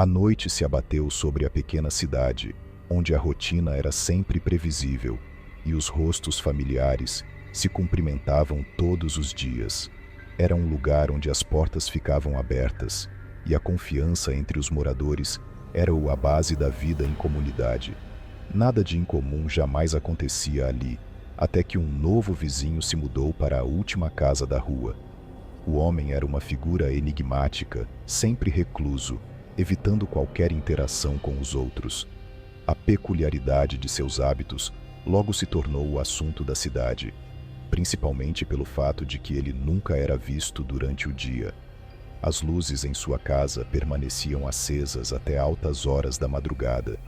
A noite se abateu sobre a pequena cidade, onde a rotina era sempre previsível e os rostos familiares se cumprimentavam todos os dias. Era um lugar onde as portas ficavam abertas e a confiança entre os moradores era a base da vida em comunidade. Nada de incomum jamais acontecia ali, até que um novo vizinho se mudou para a última casa da rua. O homem era uma figura enigmática, sempre recluso, evitando qualquer interação com os outros. A peculiaridade de seus hábitos logo se tornou o assunto da cidade, principalmente pelo fato de que ele nunca era visto durante o dia. As luzes em sua casa permaneciam acesas até altas horas da madrugada,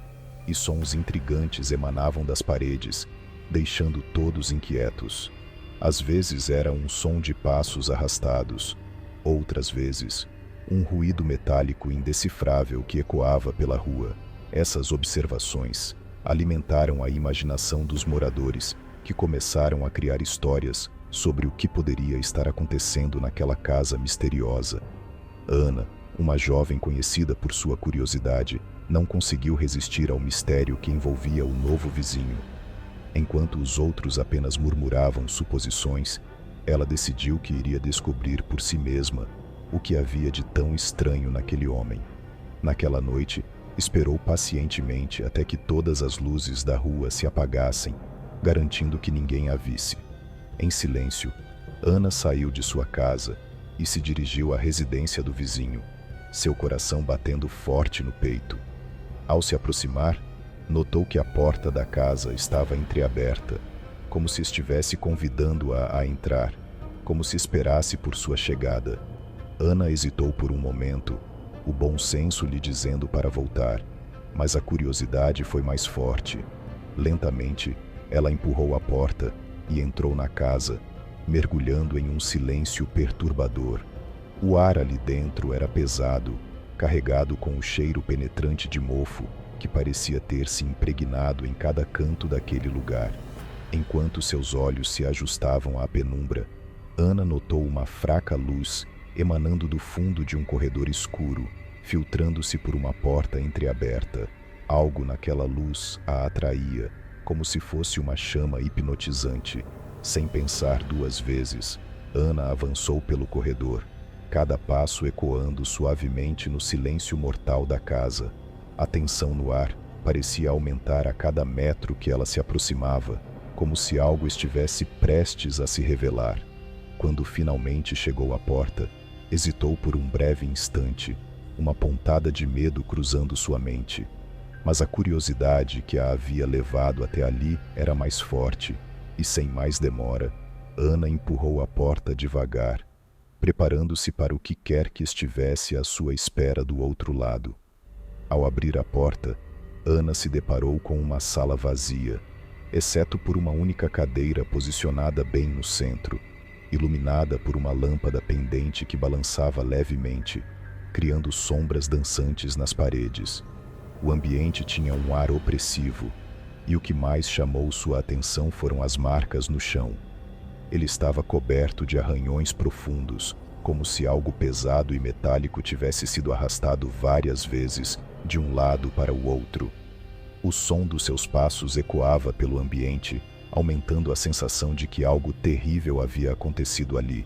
e sons intrigantes emanavam das paredes, deixando todos inquietos. Às vezes era um som de passos arrastados, outras vezes, um ruído metálico indecifrável que ecoava pela rua. Essas observações alimentaram a imaginação dos moradores, que começaram a criar histórias sobre o que poderia estar acontecendo naquela casa misteriosa. Ana, uma jovem conhecida por sua curiosidade, não conseguiu resistir ao mistério que envolvia o novo vizinho. Enquanto os outros apenas murmuravam suposições, ela decidiu que iria descobrir por si mesma o que havia de tão estranho naquele homem. Naquela noite, esperou pacientemente até que todas as luzes da rua se apagassem, garantindo que ninguém a visse. Em silêncio, Ana saiu de sua casa e se dirigiu à residência do vizinho, seu coração batendo forte no peito. Ao se aproximar, notou que a porta da casa estava entreaberta, como se estivesse convidando-a a entrar, como se esperasse por sua chegada. Ana hesitou por um momento, o bom senso lhe dizendo para voltar, mas a curiosidade foi mais forte. Lentamente, ela empurrou a porta e entrou na casa, mergulhando em um silêncio perturbador. O ar ali dentro era pesado, carregado com o cheiro penetrante de mofo que parecia ter se impregnado em cada canto daquele lugar. Enquanto seus olhos se ajustavam à penumbra, Ana notou uma fraca luz emanando do fundo de um corredor escuro, filtrando-se por uma porta entreaberta. Algo naquela luz a atraía, como se fosse uma chama hipnotizante. Sem pensar duas vezes, Ana avançou pelo corredor, cada passo ecoando suavemente no silêncio mortal da casa. A tensão no ar parecia aumentar a cada metro que ela se aproximava, como se algo estivesse prestes a se revelar. Quando finalmente chegou à porta, hesitou por um breve instante, uma pontada de medo cruzando sua mente. Mas a curiosidade que a havia levado até ali era mais forte, e sem mais demora, Ana empurrou a porta devagar, preparando-se para o que quer que estivesse à sua espera do outro lado. Ao abrir a porta, Ana se deparou com uma sala vazia, exceto por uma única cadeira posicionada bem no centro, iluminada por uma lâmpada pendente que balançava levemente, criando sombras dançantes nas paredes. O ambiente tinha um ar opressivo, e o que mais chamou sua atenção foram as marcas no chão. Ele estava coberto de arranhões profundos, como se algo pesado e metálico tivesse sido arrastado várias vezes de um lado para o outro. O som dos seus passos ecoava pelo ambiente, aumentando a sensação de que algo terrível havia acontecido ali.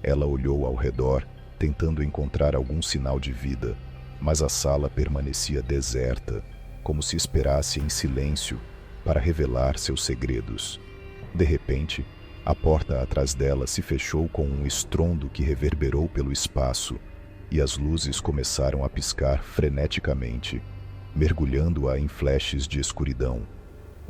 Ela olhou ao redor, tentando encontrar algum sinal de vida, mas a sala permanecia deserta, como se esperasse em silêncio para revelar seus segredos. De repente, a porta atrás dela se fechou com um estrondo que reverberou pelo espaço, e as luzes começaram a piscar freneticamente, mergulhando-a em flashes de escuridão.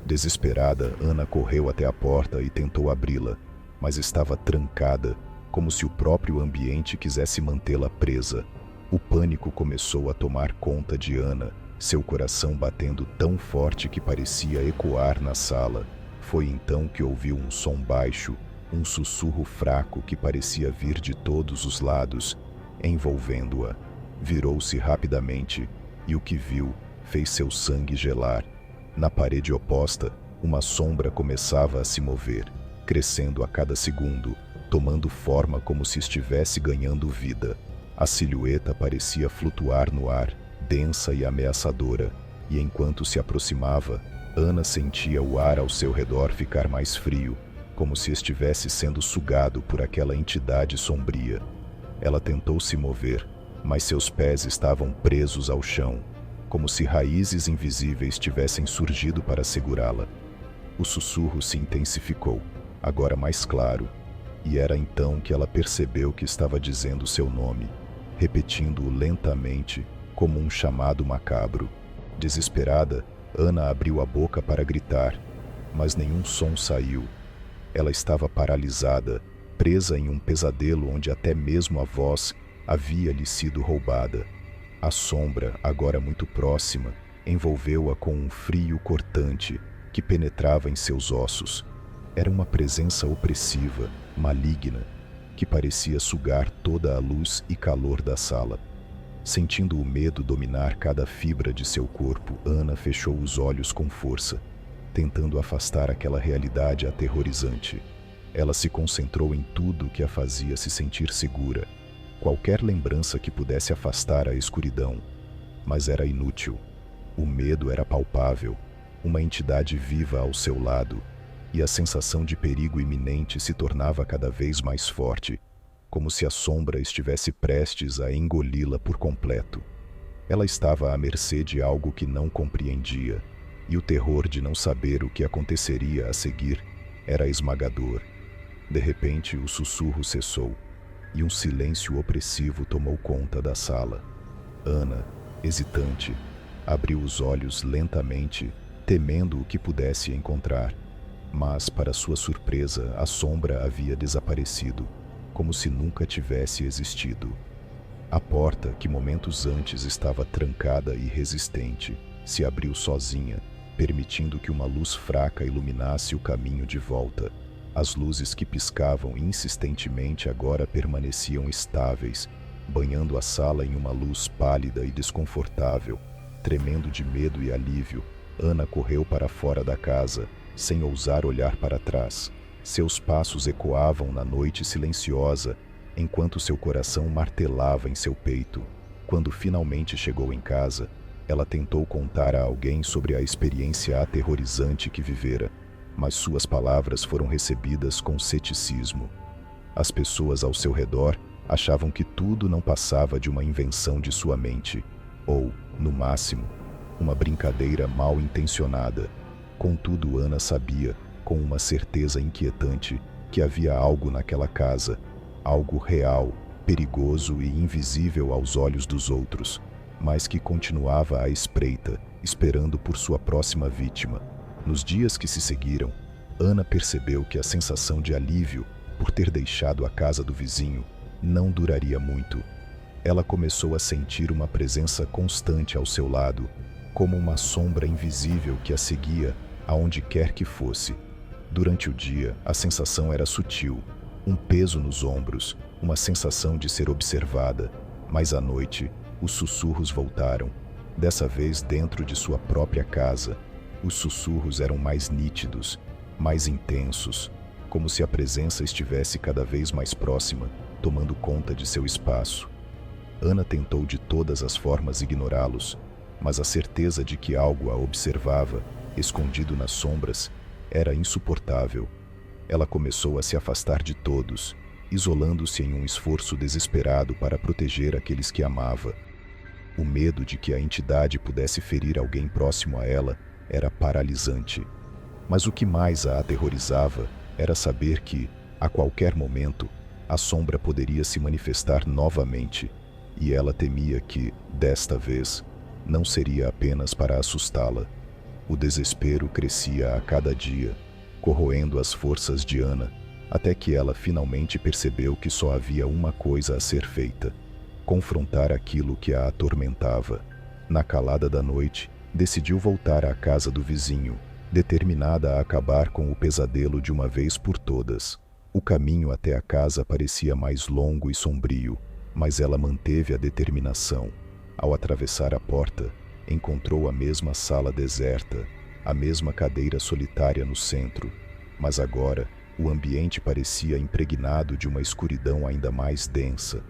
Desesperada, Ana correu até a porta e tentou abri-la, mas estava trancada, como se o próprio ambiente quisesse mantê-la presa. O pânico começou a tomar conta de Ana, seu coração batendo tão forte que parecia ecoar na sala. Foi então que ouviu um som baixo, um sussurro fraco que parecia vir de todos os lados, envolvendo-a. Virou-se rapidamente, e o que viu fez seu sangue gelar. Na parede oposta, uma sombra começava a se mover, crescendo a cada segundo, tomando forma como se estivesse ganhando vida. A silhueta parecia flutuar no ar, densa e ameaçadora, e enquanto se aproximava, Ana sentia o ar ao seu redor ficar mais frio, como se estivesse sendo sugado por aquela entidade sombria. Ela tentou se mover, mas seus pés estavam presos ao chão, como se raízes invisíveis tivessem surgido para segurá-la. O sussurro se intensificou, agora mais claro, e era então que ela percebeu que estava dizendo seu nome, repetindo-o lentamente, como um chamado macabro. Desesperada, Ana abriu a boca para gritar, mas nenhum som saiu. Ela estava paralisada, presa em um pesadelo onde até mesmo a voz havia lhe sido roubada. A sombra, agora muito próxima, envolveu-a com um frio cortante que penetrava em seus ossos. Era uma presença opressiva, maligna, que parecia sugar toda a luz e calor da sala. Sentindo o medo dominar cada fibra de seu corpo, Ana fechou os olhos com força, tentando afastar aquela realidade aterrorizante. Ela se concentrou em tudo que a fazia se sentir segura, qualquer lembrança que pudesse afastar a escuridão, mas era inútil. O medo era palpável, uma entidade viva ao seu lado, e a sensação de perigo iminente se tornava cada vez mais forte, como se a sombra estivesse prestes a engoli-la por completo. Ela estava à mercê de algo que não compreendia, e o terror de não saber o que aconteceria a seguir era esmagador. De repente, o sussurro cessou, e um silêncio opressivo tomou conta da sala. Ana, hesitante, abriu os olhos lentamente, temendo o que pudesse encontrar. Mas, para sua surpresa, a sombra havia desaparecido, como se nunca tivesse existido. A porta, que momentos antes estava trancada e resistente, se abriu sozinha, permitindo que uma luz fraca iluminasse o caminho de volta. As luzes que piscavam insistentemente agora permaneciam estáveis, banhando a sala em uma luz pálida e desconfortável. Tremendo de medo e alívio, Ana correu para fora da casa, sem ousar olhar para trás. Seus passos ecoavam na noite silenciosa, enquanto seu coração martelava em seu peito. Quando finalmente chegou em casa, ela tentou contar a alguém sobre a experiência aterrorizante que vivera, mas suas palavras foram recebidas com ceticismo. As pessoas ao seu redor achavam que tudo não passava de uma invenção de sua mente, ou, no máximo, uma brincadeira mal intencionada. Contudo, Ana sabia, com uma certeza inquietante, que havia algo naquela casa, algo real, perigoso e invisível aos olhos dos outros, mas que continuava à espreita, esperando por sua próxima vítima. Nos dias que se seguiram, Ana percebeu que a sensação de alívio por ter deixado a casa do vizinho não duraria muito. Ela começou a sentir uma presença constante ao seu lado, como uma sombra invisível que a seguia aonde quer que fosse. Durante o dia, a sensação era sutil, um peso nos ombros, uma sensação de ser observada, mas à noite, os sussurros voltaram, dessa vez dentro de sua própria casa. Os sussurros eram mais nítidos, mais intensos, como se a presença estivesse cada vez mais próxima, tomando conta de seu espaço. Ana tentou de todas as formas ignorá-los, mas a certeza de que algo a observava, escondido nas sombras, era insuportável. Ela começou a se afastar de todos, isolando-se em um esforço desesperado para proteger aqueles que amava. O medo de que a entidade pudesse ferir alguém próximo a ela era paralisante. Mas o que mais a aterrorizava era saber que, a qualquer momento, a sombra poderia se manifestar novamente, e ela temia que, desta vez, não seria apenas para assustá-la. O desespero crescia a cada dia, corroendo as forças de Ana, até que ela finalmente percebeu que só havia uma coisa a ser feita: confrontar aquilo que a atormentava. Na calada da noite, decidiu voltar à casa do vizinho, determinada a acabar com o pesadelo de uma vez por todas. O caminho até a casa parecia mais longo e sombrio, mas ela manteve a determinação. Ao atravessar a porta, encontrou a mesma sala deserta, a mesma cadeira solitária no centro, mas agora o ambiente parecia impregnado de uma escuridão ainda mais densa.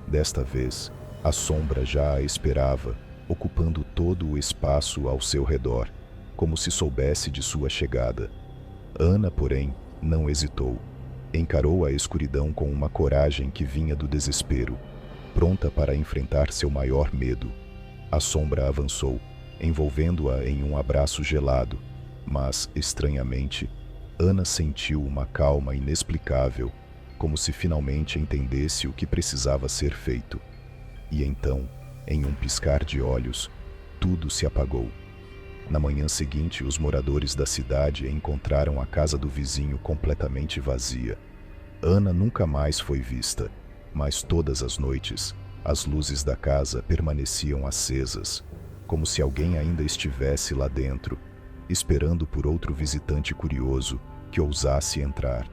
Desta vez, a sombra já a esperava, ocupando todo o espaço ao seu redor, como se soubesse de sua chegada. Ana, porém, não hesitou. Encarou a escuridão com uma coragem que vinha do desespero, pronta para enfrentar seu maior medo. A sombra avançou, envolvendo-a em um abraço gelado, mas, estranhamente, Ana sentiu uma calma inexplicável, como se finalmente entendesse o que precisava ser feito. E então, em um piscar de olhos, tudo se apagou. Na manhã seguinte, os moradores da cidade encontraram a casa do vizinho completamente vazia. Ana nunca mais foi vista, mas todas as noites, as luzes da casa permaneciam acesas, como se alguém ainda estivesse lá dentro, esperando por outro visitante curioso que ousasse entrar.